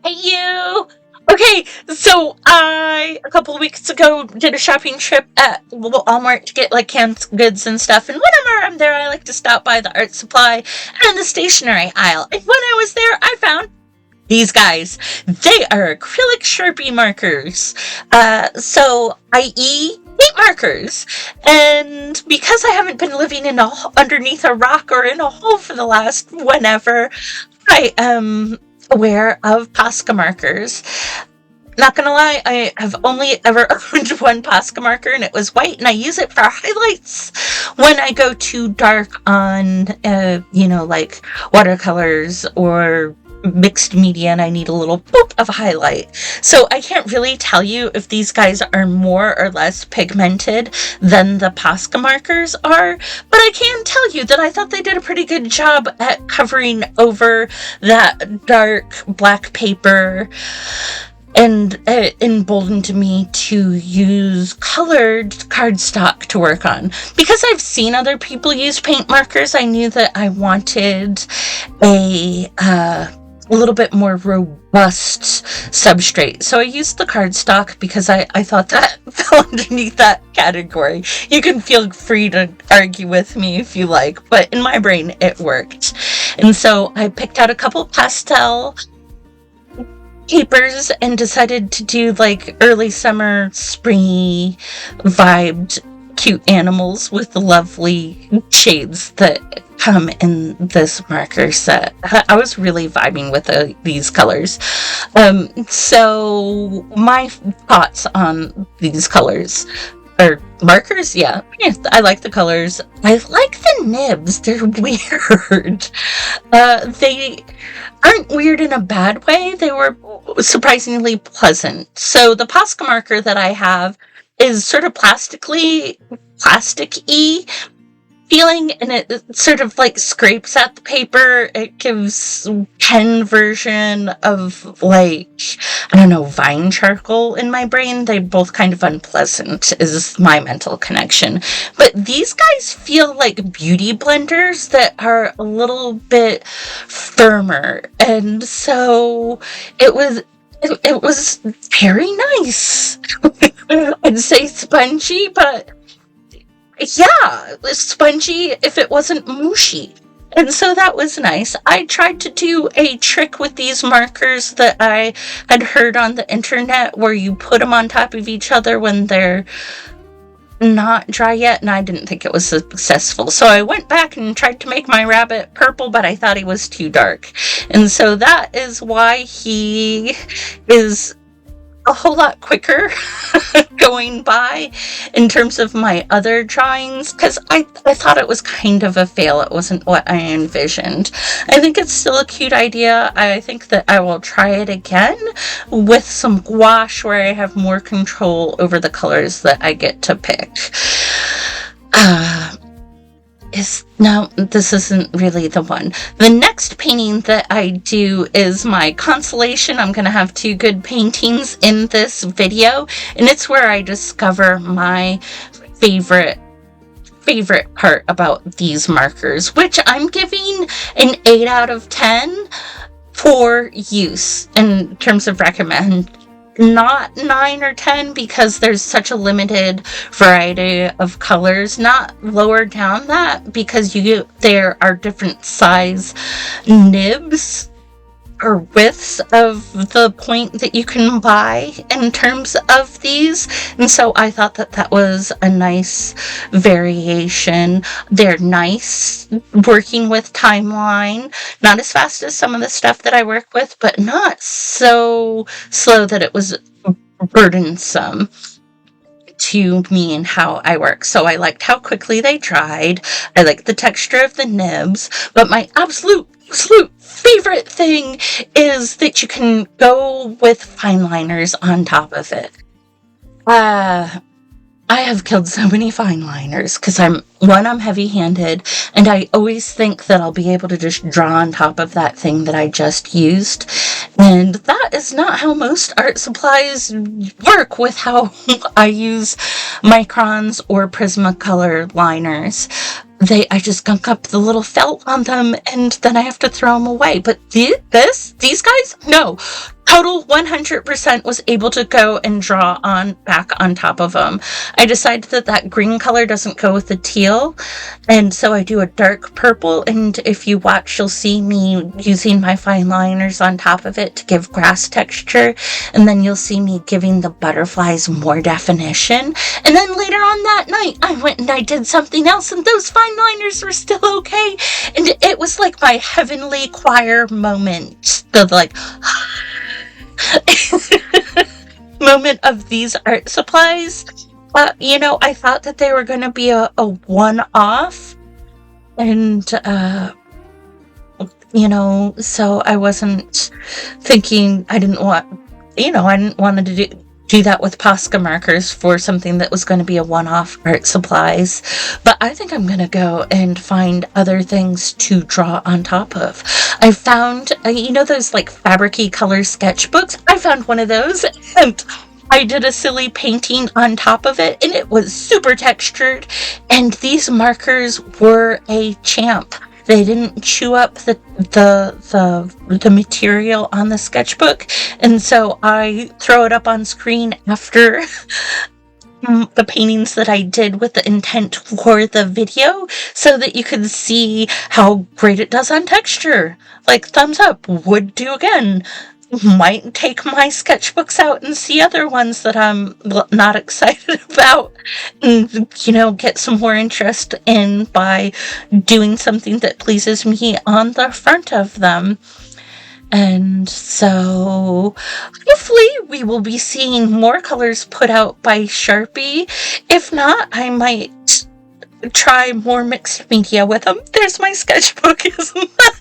Hey you! Okay, so I a couple of weeks ago did a shopping trip at Walmart to get like canned goods and stuff. And whenever I'm there, I like to stop by the art supply and the stationery aisle. And when I was there, I found these guys. They are acrylic Sharpie markers. So i.e. paint markers. And because I haven't been living underneath a rock or in a hole for the last whenever, I am aware of Posca markers. Not gonna lie, I have only ever owned one Posca marker, and it was white, and I use it for highlights when I go too dark on, like watercolors or mixed media, and I need a little boop of highlight. So I can't really tell you if these guys are more or less pigmented than the Posca markers are, but I can tell you that I thought they did a pretty good job at covering over that dark black paper and emboldened me to use colored cardstock to work on. Because I've seen other people use paint markers, I knew that I wanted a little bit more robust substrate. So I used the cardstock because I thought that fell underneath that category. You can feel free to argue with me if you like, but in my brain it worked. And so I picked out a couple pastel papers and decided to do like early summer springy vibed cute animals with the lovely shades that come in this marker set. I was really vibing with these colors. So my thoughts on these colors or markers, yeah, I like the colors. I like the nibs. They're weird. They aren't weird in a bad way. They were surprisingly pleasant. So the Posca marker that I have is sort of plasticky feeling, and it sort of like scrapes at the paper. It gives pen version of like, I don't know, vine charcoal in my brain. They both kind of unpleasant is my mental connection. But these guys feel like beauty blenders that are a little bit firmer. And so it was very nice. I'd say spongy, but yeah, spongy if it wasn't mushy. And so that was nice. I tried to do a trick with these markers that I had heard on the internet where you put them on top of each other when they're not dry yet, and I didn't think it was successful. So I went back and tried to make my rabbit purple, but I thought he was too dark. And so that is why he is a whole lot quicker going by in terms of my other drawings, because I thought it was kind of a fail. It wasn't what I envisioned. I think it's still a cute idea. I think that I will try it again with some gouache where I have more control over the colors that I get to pick. No, this isn't really the one. The next painting that I do is my consolation. I'm going to have two good paintings in this video, and it's where I discover my favorite part about these markers, which I'm giving an 8 out of 10 for use in terms of recommend. Not 9 or 10 because there's such a limited variety of colors. Not lower down that because there are different size nibs or widths of the point that you can buy in terms of these. And so I thought that was a nice variation. They're nice working with timeline, not as fast as some of the stuff that I work with, but not so slow that it was burdensome to me and how I work. So I liked how quickly they dried. I liked the texture of the nibs, but my absolute favorite thing is that you can go with fine liners on top of it. I have killed so many fine liners because I'm heavy-handed, and I always think that I'll be able to just draw on top of that thing that I just used. And that is not how most art supplies work with how I use microns or Prismacolor liners. I just gunk up the little felt on them, and then I have to throw them away. But these guys, no. total 100% was able to go and draw on back on top of them. I decided that green color doesn't go with the teal, and so I do a dark purple, and if you watch, you'll see me using my fine liners on top of it to give grass texture, and then you'll see me giving the butterflies more definition. And then later on that night, I went and I did something else, and those fine liners were still okay, and it was like my heavenly choir moment, the like moment of these art supplies. I thought that they were going to be a one-off, and so I wasn't thinking. I didn't want to do that with Posca markers for something that was going to be a one-off art supplies. But I think I'm going to go and find other things to draw on top of. I found, those like fabric-y color sketchbooks. I found one of those, and I did a silly painting on top of it, and it was super textured, and these markers were a champ. They didn't chew up the material on the sketchbook, and so I throw it up on screen after the paintings that I did with the intent for the video, so that you can see how great it does on texture. Like, thumbs up, would do again. Might take my sketchbooks out and see other ones that I'm not excited about, and get some more interest in by doing something that pleases me on the front of them. And so hopefully we will be seeing more colors put out by Sharpie. If not, I might try more mixed media with them. There's my sketchbook, isn't that